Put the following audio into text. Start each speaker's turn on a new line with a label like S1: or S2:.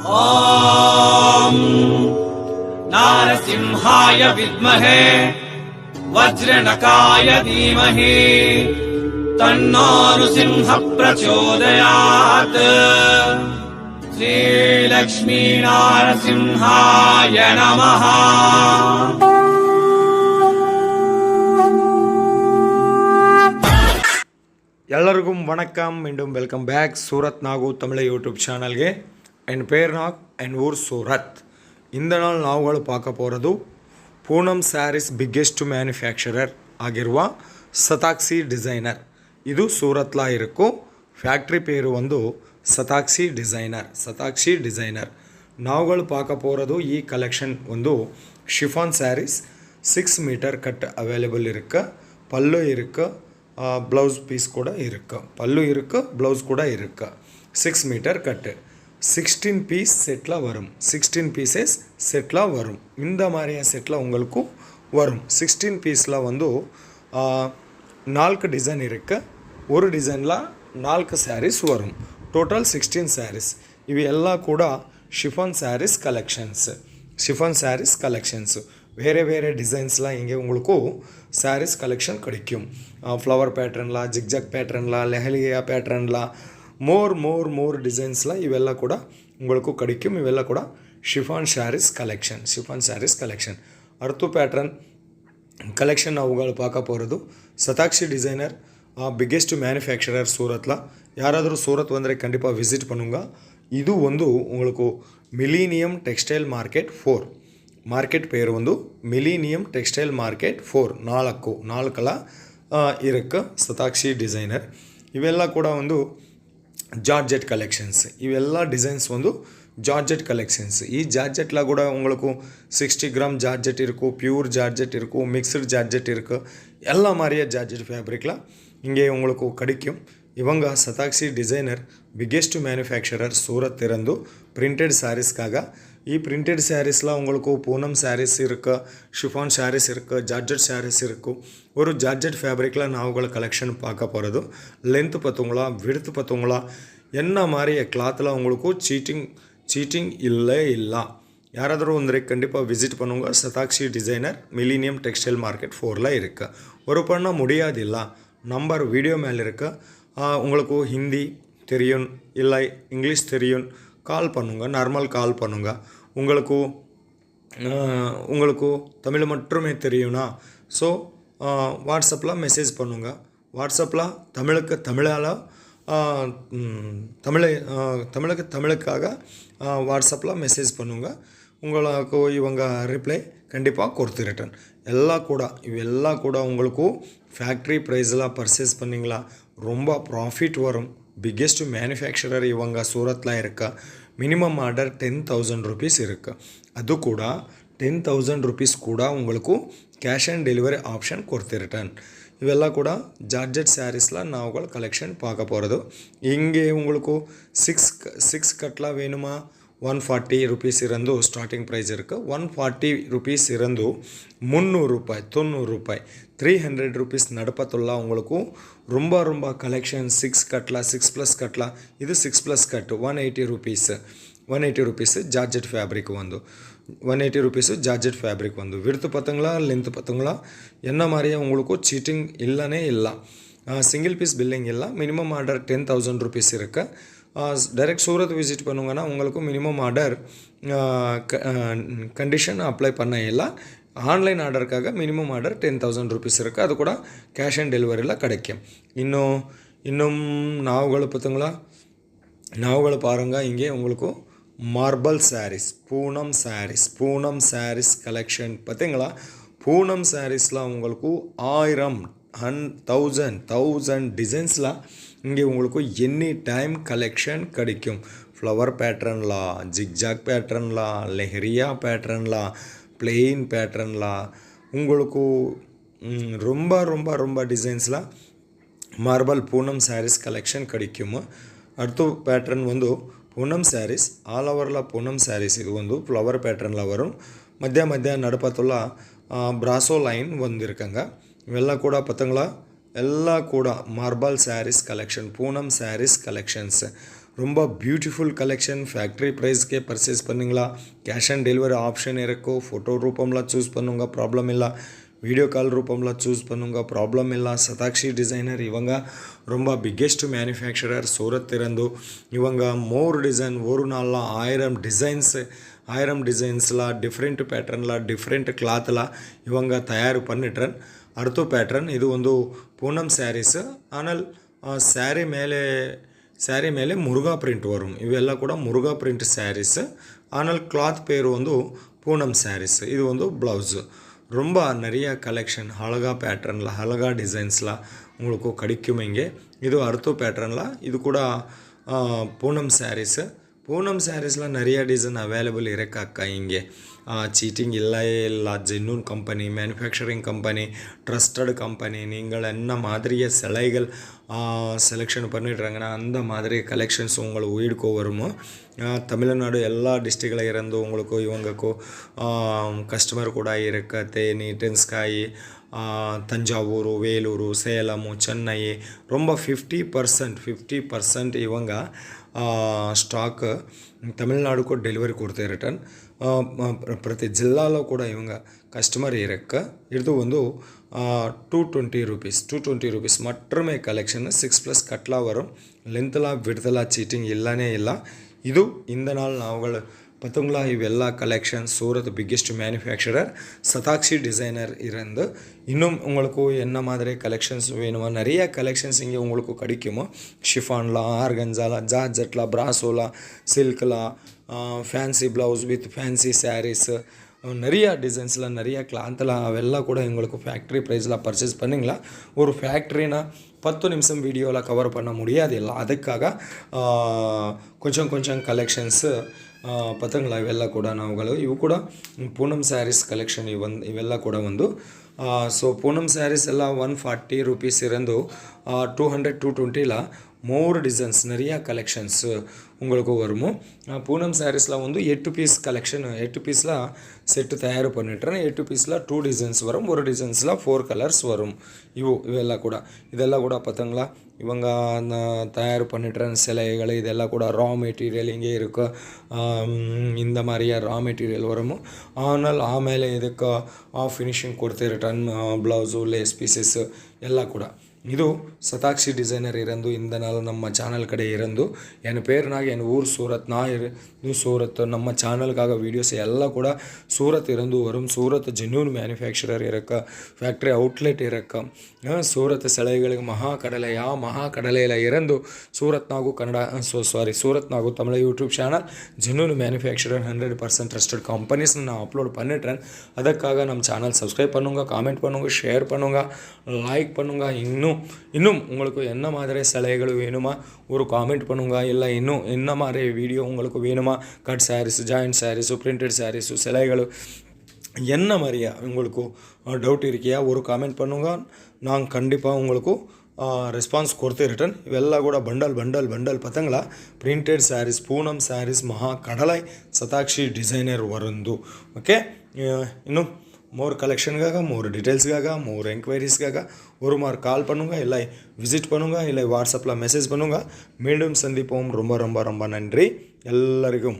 S1: ॐ नारसिंहाय विद्महे वज्रनकाय धीमहि तन्नो नृसिंहः प्रचोदयात्। श्रीलक्ष्मी नारसिंहाय नमः।
S2: ಎಲ್ಲರಿಗೂ வணக்கம். மீண்டும் welcome back Surat Nagu Tamil YouTube சேனಲ್ಗೆ. என் பேர் நாக், என் ஊர் சூரத். இந்த நாள் ನಾವುಗಳು பார்க்க போகிறது பூனம் ಸ್ಯಾರೀಸ್ ಬಿಗ್ಗೆಸ್ಟ್ ಮ್ಯಾನುಫ್ಯಾಕ್ಚರರ್ ಆಗಿರುವ ಶತಾಕ್ಷಿ ಡಿಸೈನರ್. ಇದು ಸೂರತ್ಲ ಇರಕ್ಕೂ ಫ್ಯಾಕ್ಟ್ರಿ ಪೇರು ಒಂದು ಶತಾಕ್ಷಿ ಡಿಸೈನರ್. ನಾವುಗಳು பார்க்க போகிறது ಈ ಕಲೆಕ್ಷನ್ ಒಂದು chiffon sarees 6 metre cut available இருக்கு. பல்லு இருக்கு, ப்ளவுஸ் பீஸ் கூட இருக்குது. பல்லு இருக்குது, ப்ளவுஸ் கூட இருக்குது. 6 மீட்டர் கட்டு 16 பீஸ் செட்டில் வரும். 16 பீசஸ் செட்டில் வரும். இந்த மாதிரியா செட்டில் உங்களுக்கு வரும். 16 பீஸில் வந்து 4 டிசைன் இருக்குது. ஒரு டிசைனில் 4 ಸ್ಯಾರೀಸ್ வரும். ಟೋಟಲ್ 16 ಸ್ಯಾರೀಸ್. ಇವು ಎಲ್ಲ ಕೂಡ ಶಿಫಾನ್ ಸ್ಯಾರೀಸ್ ಕಲೆಕ್ಷನ್ಸ್. வேறு வேறு டிசைன்ஸ்லாம் இங்கே உங்களுக்கு சாரீஸ் கலெக்ஷன் கிடைக்கும். ஃப்ளவர் பேட்டர்ன்லாம், ஜிக்ஜாக் பேட்டர்ன்லாம், லெஹலியா பேட்டர்ன்லாம், மோர் டிசைன்ஸ்லாம் இவெல்லாம் கூட உங்களுக்கு கிடைக்கும். இவெல்லாம் கூட ஷிஃபான் சாரீஸ் கலெக்ஷன். அடுத்த பேட்டர்ன் கலெக்ஷன் அவுங்களை பார்க்க போகிறது சதாக்ஷி டிசைனர், பிக்கெஸ்ட் மேனுஃபேக்சரர் சூரத்தில். யாராದರೂ சூரத் வந்து கண்டிப்பாக விசிட் பண்ணுங்க. இது வந்து உங்களுக்கு மில்லேனியம் டெக்ஸ்டைல் மார்க்கெட் 4. ಮಾರ್ಕೆಟ್ ಪೇರು ಒಂದು ಮಿಲೇನಿಯಂ ಟೆಕ್ಸ್ಟೈಲ್ ಮಾರ್ಕೆಟ್ 4 ನಾಲ್ಕಲ ಇರಕ್ಕೆ ಶತಾಕ್ಷಿ ಡಿಸೈನರ್. ಇವೆಲ್ಲ ಕೂಡ ಒಂದು ಜಾರ್ಜೆಟ್ ಕಲೆಕ್ಷನ್ಸ್. ಇವೆಲ್ಲ ಡಿಸೈನ್ಸ್ ಒಂದು ಜಾರ್ಜೆಟ್ ಕಲೆಕ್ಷನ್ಸ್. ಈ ಜಾರ್ಜೆಟ್ಲ ಕೂಡ உங்களுக்கு 60 கிராம் ಜಾರ್ಜೆಟ್ ಇರಕು, ಪ್ಯೂರ್ ಜಾರ್ಜೆಟ್ ಇರಕು, மிக்ஸ்டு ಜಾರ್ಜೆಟ್ இருக்கு. எல்லா மாதிரியா ಜಾರ್ಜೆಟ್ ஃபேப்ரிக்லாம் இங்கே உங்களுக்கு கிடைக்கும். இவங்க Sadakshi designer biggest manufacturer Surat இருந்து பிரிண்டட் சாரீஸ்க்காக. ಈ ಪ್ರಿಂಟೆಡ್ ಸ್ಯಾರೀಸ್லாம் உங்களுக்கு பூனம் சாரீஸ் இருக்குது, ஷிஃபான் சாரீஸ் இருக்குது, ஜார்ஜெட் சாரீஸ் இருக்குது. ஒரு ஜார்ஜெட் ஃபேப்ரிக்கில் நாவுಗಳ கலெக்ஷன் பார்க்க போகிறது. லென்த்து பார்த்தவங்களா, விடுத்து பார்த்தவங்களா, என்ன மாதிரி கிளாத்தில் உங்களுக்கு சீட்டிங் இல்லை. யாராದರೂ ಅಂದರೆ கண்டிப்பாக விசிட் பண்ணுங்க. Shatakshi designer millennium textile market 4ல இருக்குது. ஒரு பண்ண முடியாதில்ல, நம்பர் வீடியோ மேலே இருக்குது. உங்களுக்கு ஹிந்தி தெரியும் இல்லை இங்கிலீஷ் தெரியும், கால் பண்ணுங்க. நார்மல் கால் பண்ணுங்க. உங்களுக்கு தமிழ் மட்டுமே தெரியும்னா ஸோ வாட்ஸ்அப்பில் மெசேஜ் பண்ணுங்க. வாட்ஸ்அப்பில் தமிழுக்காக வாட்ஸ்அப்பில் மெசேஜ் பண்ணுங்க. உங்களுக்கு இவங்க ரிப்ளை கண்டிப்பாக கொடுத்துருட்டேன். இவெல்லாம் கூட உங்களுக்கு ஃபேக்ட்ரி ப்ரைஸில் பர்ச்சேஸ் பண்ணிங்களா ரொம்ப ப்ராஃபிட் வரும். பிக்கெஸ்ட் மேனுஃபேக்சரர் இவங்க சூரத்தில் இருக்கா. மினிமம் ஆர்டர் 10,000 ருபீஸ் இருக்குது. அது கூட 10,000 ருபீஸ் கூட உங்களுக்கு கேஷ் ஆன் டெலிவரி ஆப்ஷன் கொடுத்துருட்டேன். இவெல்லாம் கூட ஜார்ஜெட் சாரீஸில் நாவுகள் கலெக்ஷன் பார்க்க போகிறது. இங்கே உங்களுக்கு 6 கட்லாம் வேணுமா 140 ருபீஸ் இருந்து ஸ்டார்டிங் ப்ரைஸ் இருக்குது. 140 ருபீஸ் இருந்து 300 ரூபாய், 90 ரூபாய், 300 ருபீஸ் நடுப்பத்துள்ள உங்களுக்கு ரொம்ப கலெக்ஷன். 6 கட்லாம், 6+ கட்லாம். இது 6+ கட் 180 ருபீஸ் ಜಾರ್ಜೆಟ್ ಫ್ಯಾಬ್ರಿಕ್ ಒಂದು 180 ருபீஸ் ಜಾರ್ಜೆಟ್ ಫ್ಯಾಬ್ರಿಕ್ ಒಂದು. விடுத்து பார்த்தங்களா, லென்த்து பார்த்தங்களா, என்ன மாதிரியா உங்களுக்கு சீட்டிங் இல்லைனே இல்லை. சிங்கிள் பீஸ் பில்லிங் இல்லை. மினிமம் ஆர்டர் 10,000 ருபீஸ் இருக்குது. டைரெக்ட் சூரத் விசிட் பண்ணுங்கன்னா உங்களுக்கு மினிமம் ஆர்டர் கண்டிஷன் அப்ளை பண்ண இல்லை. ஆன்லைன் ஆர்டருக்காக மினிமம் ஆர்டர் 10,000 ருபீஸ் இருக்குது. அது கூட கேஷ் ஆன் டெலிவரியில் கிடைக்கும். இன்னும் நாவுகளை பார்த்தங்களா, நாவுகளை பாருங்கள். இங்கே உங்களுக்கு மார்பல் சாரீஸ், பூனம் சாரீஸ் கலெக்ஷன் பார்த்தீங்களா. பூனம் சாரீஸில் உங்களுக்கு 1000 டிசைன்ஸில் இங்கே உங்களுக்கு எனி டைம் கலெக்ஷன் கிடைக்கும். ஃப்ளவர் பேட்டர்ன்லாம், ஜிக்ஜாக் பேட்டர்ன்லாம், லெஹரியா பேட்டர்ன்லாம், பிளெயின் பேட்டர்ன்லாம் உங்களுக்கு ரொம்ப டிசைன்ஸில் மார்பல் பூனம் சாரீஸ் கலெக்ஷன் கிடைக்கும். அடுத்த பேட்டர்ன் வந்து பூனம் சாரீஸ், ஆல் ஓவரில் பூனம் சாரீஸ். இது வந்து ஃப்ளவர் பேட்டர்னில் வரும். மத்திய நடுப்பத்துள்ள பிராசோ லைன் வந்துருக்கங்க. இவெல்லாம் கூட பார்த்தங்களா, ಎಲ್ಲ ಕೂಡ marble sarees collection, Poonam sarees collections. ரொம்ப பியூட்டிஃபுல் கலெக்ஷன். ஃபேக்ட்ரி ப்ரைஸ்க்கே பர்ச்சேஸ் பண்ணிங்களா, கேஷ் ஆன் டெலிவரி ஆப்ஷன் இருக்கும். ஃபோட்டோ ரூபம்ல சூஸ் பண்ணுங்க, ப்ராப்ளம் ಇಲ್ಲ. வீடியோ கால் ரூபம்ல சூஸ் பண்ணுங்க, ப்ராப்ளம் ಇಲ್ಲ. சதாக்ஷி டிசைனர் இவங்க ரொம்ப பிக்கெஸ்ட் மேனுஃபேக்சரர் சூரத் இருந்து. இவங்க மோர் டிசைன் ஒரு நாளில் 1000 டிசைன்ஸில் டிஃப்ரெண்ட் பேட்டர்னில் டிஃப்ரெண்ட் கிளாத்தில் இவங்க தயார் பண்ணிட்டுறன். ಅರ್ಥ ಪ್ಯಾಟ್ರನ್ ಇದು ಒಂದು ಪೂನಮ್ ಸ್ಯಾರೀಸ್. ಆನಲ್ ಸ್ಯಾರಿ ಮೇಲೆ ಮುರುಘಾ ಪ್ರಿಂಟ್ ವரும். ಇವೆಲ್ಲ ಕೂಡ ಮುರುಘಾ ಪ್ರಿಂಟ್ ಸ್ಯಾರೀಸ್. ಆನಲ್ ಕ್ಲಾತ್ பேர் ಒಂದು பூனம் சாரீஸ். இது வந்து ப்ளவுஸு. ரொம்ப நிறைய கலெக்ஷன் அழகா பேட்டர்னில் அழகா டிசைன்ஸில் உங்களுக்கு கிடைக்கும் இங்கே. இது அர்த்தோ பேட்டர்னில் இது கூட பூனம் சாரீஸு. பூனம் சாரீஸில் நிறைய டிசைன் அவைலபிள் இருக்காக்கா இங்கே. சீட்டிங் இல்லை, genuine company, manufacturing company, trusted company. நீங்கள் என்ன மாதிரியே சிலைகள் செலெக்ஷன் பண்ணிடுறாங்கன்னா அந்த மாதிரி கலெக்ஷன்ஸ் உங்களுக்கு வீடுக்கோ வருமோ. தமிழ்நாடு எல்லா டிஸ்ட்ரிக்டில் இருந்து உங்களுக்கு இவங்கக்கோ கஸ்டமர் கூட இருக்க. தேனி, டென்ஸ்காய், தஞ்சாவூர், வேலூர், சேலம், சென்னை ரொம்ப 50% இவங்க స్టాక్ తమిళనాడుకు డెలివరీ కొడుతూ రిటర్న్ ప్రతి జిల్లాలో కూడా ఇవంగ కస్టమర్ ఇరక్క. ಇದು ಒಂದು 220 ರೂಪೀಸ್ ಮಾತ್ರಮೇ ಕಲೆಕ್ಷನ್. 6+ ಕಟ್ಲಾ ವரும். ಲೆಂತ್ಲ ವಿಡ್ತಲ ಚೀಟಿಂಗ್ ಇಲ್ಲನೇ ಇಲ್ಲ. ಇದು இந்த நாள் நாங்கள் பார்த்தீங்களா இவெல்லா collection. Surat biggest manufacturer Sadakshi designer இருந்து. இன்னும் உங்களுக்கு என்ன மாதிரி கலெக்ஷன்ஸ் வேணுமோ நிறைய கலெக்ஷன்ஸ் இங்கே உங்களுக்கு கிடைக்குமோ. ஷிஃபான்லா, ஆர்கன்ஜாலா, ஜார்ஜெட்லா, பிராசோலா, சில்க்லா, fancy blouse with fancy sarees, நிறைய டிசைன்ஸில் நிறைய கிளாத்தில் அವೆல்லாம் கூட உங்களுக்கு ஃபேக்ட்ரி ப்ரைஸில் பர்ச்சேஸ் பண்ணிங்களா. ஒரு ஃபேக்ட்ரினா 10 நிமிஷம் வீடியோவில் கவர் பண்ண முடியாது இல்லை. அதுக்காக கொஞ்சம் கலெக்ஷன்ஸு பார்த்தங்களா ಇವೆಲ್ಲ ಕೂಡ ನಾವುಗಳು. ಇವು ಕೂಡ ಪೂನಮ್ ಸ್ಯಾರೀಸ್ ಕಲೆಕ್ಷನ್ ಇವೆಲ್ಲ ಕೂಡ ಒಂದು. ಸೊ ಪೂನಮ್ ಸ್ಯಾರೀಸ್ ಎಲ್ಲ 140 ರೂಪೀಸ್ ಇರಂದು 200-220ல மோர் டிசைன்ஸ் நிறையா கலெக்ஷன்ஸ் உங்களுக்கு வருமோ. பூனம் சாரீஸில் வந்து 8 பீஸ் கலெக்ஷன், 8 பீஸில் செட்டு தயார் பண்ணிட்டுறேன். 8 பீஸில் 2 டிசைன்ஸ் வரும், ஒரு டிசைன்ஸில் 4 கலர்ஸ் வரும். இவெல்லாம் கூட இதெல்லாம் கூட பார்த்தங்களா இவங்க தயார் பண்ணிட்டுறேன் சிலைகள். இதெல்லாம் கூட ரா மெட்டீரியல் இங்கே இருக்கு. இந்த மாதிரியா ரா மெட்டீரியல் வருமோ. ஆனால் ಆಮೇಲೆ ಇದಕ್ಕೆ ಫಿನಿಶಿಂಗ್ ಕೊಡ್ತಿರ್ತಾನೆ ಬ್ಲೌಸು, ಲೇಸ್ ಪೀಸಸ್ ಎಲ್ಲ ಕೂಡ. ಇದು சதாக்ஷி டிசைனர் இருந்து இந்த நாள் நம்ம சேனல் கடை இருந்து. என் பேர்னாக என் ஊர் சூரத், நான் இது சூரத். நம்ம சேனலுக்காக வீடியோஸ் எல்லாம் கூட சூரத் இருந்து வரும். சூரத் ஜென்யூன் மேனுஃபேக்சரர் இருக்க, ಫ್ಯಾಕ್ಟ್ರಿ ಔಟ್ಲೆಟ್ ಇರಕ್ಕ. ಸೂರತ್ ಸ್ಥಳಗಳಿಗೆ ಮಹಾಕಡಲೆಯಲ್ಲಿ ಇರಂದು ಸೂರತ್ನಾಗು ಸೂರತ್ನಾಗು Tamil YouTube channel genuine manufacturer 100% trusted companies நான் அப்லோட் பண்ணிட்டுறேன். அதுக்காக நம்ம சேனல் சப்ஸ்கிரைப் பண்ணுங்க, காமெண்ட் பண்ணுங்க, ஷேர் பண்ணுங்க, லைக் பண்ணுங்க. இன்னும் உங்களுக்கு என்ன மாதிரி சிலைகள் வேணுமா ஒரு காமெண்ட் பண்ணுங்க. இல்லை இன்னும் என்ன மாதிரி வீடியோ உங்களுக்கு வேணுமா, cut sarees, joint sarees, printed sarees, சிலைகள் என்ன மாதிரியா உங்களுக்கு டவுட் இருக்கியா ஒரு காமெண்ட் பண்ணுங்க. நான் கண்டிப்பாக உங்களுக்கு ரெஸ்பான்ஸ் ಕೊಡ್ತೇ ರಿಟರ್ನ್. ಇವೆಲ್ಲ ಕೂಡ ಬಂಡಲ್ பார்த்தங்களா ಪ್ರಿಂಟೆಡ್ ಸ್ಯಾರೀಸ್, ಪೂನಮ್ ಸ್ಯಾರೀಸ್, கடலை சதாக்ஷி டிசைனர் வருந்து. ஓகே, இன்னும் மோர் கலெக்ஷனுக்காக, மோர் டீட்டெயில்ஸுக்காக, மோர் என்கொயரிஸ்க்காக ஒரு மார் கால் பண்ணுங்க, இல்லை விசிட் பண்ணுங்க, இல்லை வாட்ஸ்அப்பில் மெசேஜ் பண்ணுங்க. மீண்டும் சந்திப்போம். ரொம்ப நன்றி எல்லாருக்கும்.